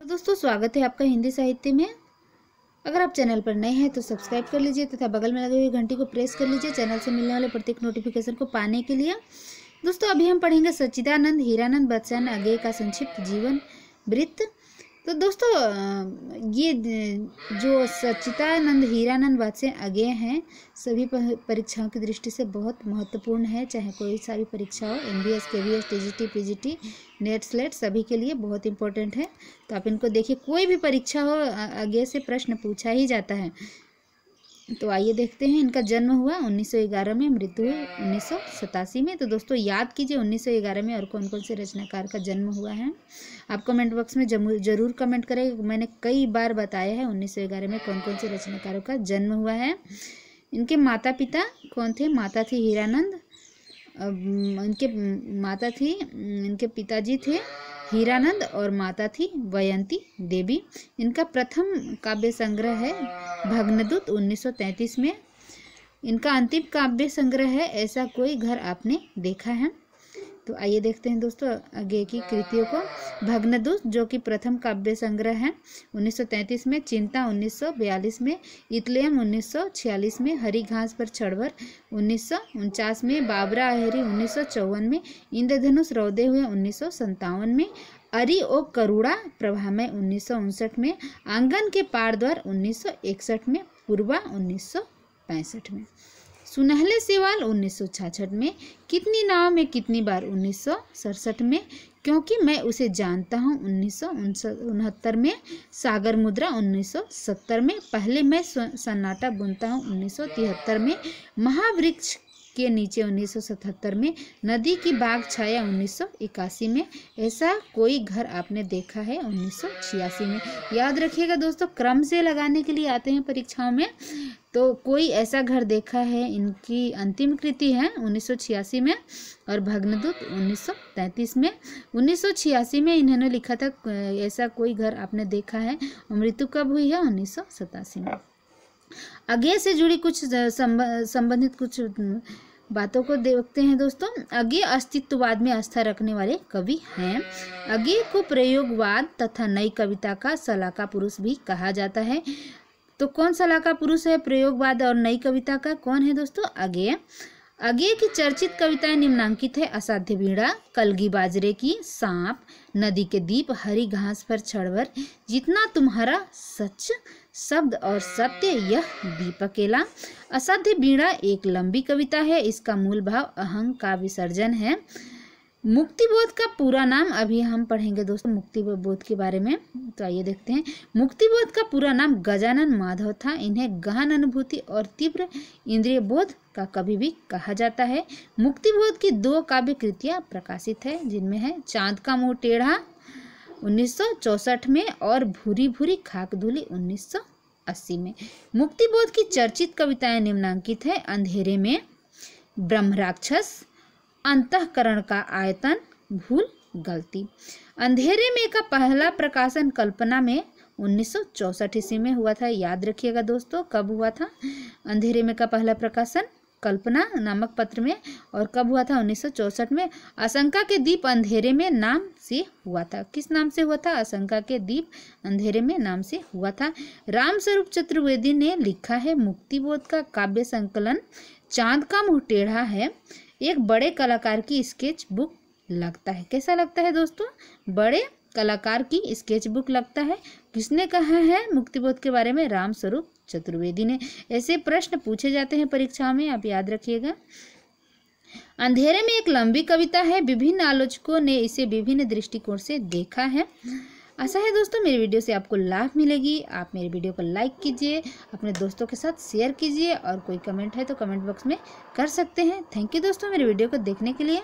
तो दोस्तों स्वागत है आपका हिंदी साहित्य में। अगर आप चैनल पर नए हैं तो सब्सक्राइब कर लीजिए तथा बगल में लगे हुए घंटी को प्रेस कर लीजिए चैनल से मिलने वाले प्रत्येक नोटिफिकेशन को पाने के लिए। दोस्तों अभी हम पढ़ेंगे सच्चिदानंद हीरानंद बच्चन अज्ञेय का संक्षिप्त जीवन वृत्त। तो दोस्तों ये जो सच्चिदानंद हीरानंद बच्चन अज्ञेय हैं सभी परीक्षाओं की दृष्टि से बहुत महत्वपूर्ण है। चाहे कोई सा भी परीक्षा हो, MBS, KBS, TGT, PGT, NET SLET सभी के लिए बहुत इंपॉर्टेंट है। तो आप इनको देखिए, कोई भी परीक्षा हो अज्ञेय से प्रश्न पूछा ही जाता है। तो आइए देखते हैं। इनका जन्म हुआ 1911 में, मृत्यु हुई 1987 में। तो दोस्तों याद कीजिए 1911 में और कौन कौन से रचनाकार का जन्म हुआ है। आप कमेंट बॉक्स में जरूर कमेंट करें। मैंने कई बार बताया है 1911 में कौन कौन से रचनाकारों का जन्म हुआ है। इनके माता पिता कौन थे? माता थी हीरानंद, इनके पिताजी थे हीरानंद और माता थी वयंती देवी। इनका प्रथम काव्य संग्रह है भग्नदूत 1933 में। इनका अंतिम काव्य संग्रह है ऐसा कोई घर आपने देखा है। तो आइए देखते हैं दोस्तों अज्ञेय की कृतियों को। भग्नदूत जो कि प्रथम काव्य संग्रह है 1933 में, चिंता 1942 में, इतलेयम 1946 में, हरी घास पर छड़वर 1949 में, बाबरा अहेरी 1954 में, इंद्रधनुष रौदे हुए 1957 में, अरि ओ करुणा प्रभामय 1959 में, आंगन के पार द्वार 1961 में, पूर्वा 1965 में, सुनहले सेवाल 1966 में, कितनी नाव में कितनी बार 1967 में, क्योंकि मैं उसे जानता हूँ 1969 में, सागर मुद्रा 1970 में, पहले मैं सन्नाटा बुनता हूँ 1973 में, महावृक्ष के नीचे 1977 में, नदी की बाग छाया 1981 में, ऐसा कोई घर आपने देखा है 1986 में। याद रखिएगा दोस्तों, क्रम से लगाने के लिए आते हैं परीक्षाओं में। तो कोई ऐसा घर देखा है, इनकी अंतिम कृति है 1986 में और भग्नदूत 1933 में। 1986 में इन्होंने लिखा था ऐसा कोई घर आपने देखा है, और मृत्यु कब हुई है? 1987 में। अज्ञेय से जुड़ी कुछ संबंधित कुछ बातों को देखते हैं दोस्तों। अज्ञेय अस्तित्ववाद में आस्था रखने वाले कवि हैं। अज्ञेय को प्रयोगवाद तथा नई कविता का सलाहकार पुरुष भी कहा जाता है। तो कौन सलाहकार पुरुष है प्रयोगवाद और नई कविता का? कौन है दोस्तों? अज्ञेय। अज्ञेय की चर्चित कविताएं निम्नांकित है: असाध्य बीड़ा, कलगी बाजरे की, सांप, नदी के दीप, हरी घास पर छड़वर, जितना तुम्हारा सच, शब्द और सत्य, यह दीप अकेला। असाध्य बीड़ा एक लंबी कविता है। इसका मूल भाव अहं का विसर्जन है। मुक्तिबोध का पूरा नाम अभी हम पढ़ेंगे दोस्तों मुक्तिबोध के बारे में। तो आइए देखते हैं। मुक्तिबोध का पूरा नाम गजानन माधव था। इन्हें गहन अनुभूति और तीव्र इंद्रिय बोध का कवि भी कहा जाता है। मुक्तिबोध की 2 काव्य कृतियां प्रकाशित है, जिनमें है चांद का मुंह टेढ़ा 1964 में और भूरी भूरी खाक धूली 1980 में। मुक्तिबोध की चर्चित कविताएं निम्नांकित है: अंधेरे में, ब्रह्मराक्षस, अंतःकरण का आयतन, भूल गलती। अंधेरे में का पहला प्रकाशन कल्पना में 1964 ईस्वी में हुआ था। याद रखिएगा दोस्तों कब हुआ था अंधेरे में का पहला प्रकाशन कल्पना नामक पत्र में, और कब हुआ था? 1964 में। आशंका के दीप अंधेरे में नाम से हुआ था। किस नाम से हुआ था? आशंका के दीप अंधेरे में नाम से हुआ था। रामस्वरूप चतुर्वेदी ने लिखा है मुक्तिबोध का काव्य संकलन चांद का मुंह टेढ़ा है एक बड़े कलाकार की स्केच बुक लगता है। कैसा लगता है दोस्तों? बड़े कलाकार की स्केच बुक लगता है। किसने कहा है मुक्तिबोध के बारे में? रामस्वरूप चतुर्वेदी ने। ऐसे प्रश्न पूछे जाते हैं परीक्षाओं में, आप याद रखिएगा। अंधेरे में एक लंबी कविता है। विभिन्न आलोचकों ने इसे विभिन्न दृष्टिकोण से देखा है। आशा है दोस्तों मेरी वीडियो से आपको लाभ मिलेगी। आप मेरे वीडियो को लाइक कीजिए, अपने दोस्तों के साथ शेयर कीजिए, और कोई कमेंट है तो कमेंट बॉक्स में कर सकते हैं। थैंक यू दोस्तों मेरे वीडियो को देखने के लिए।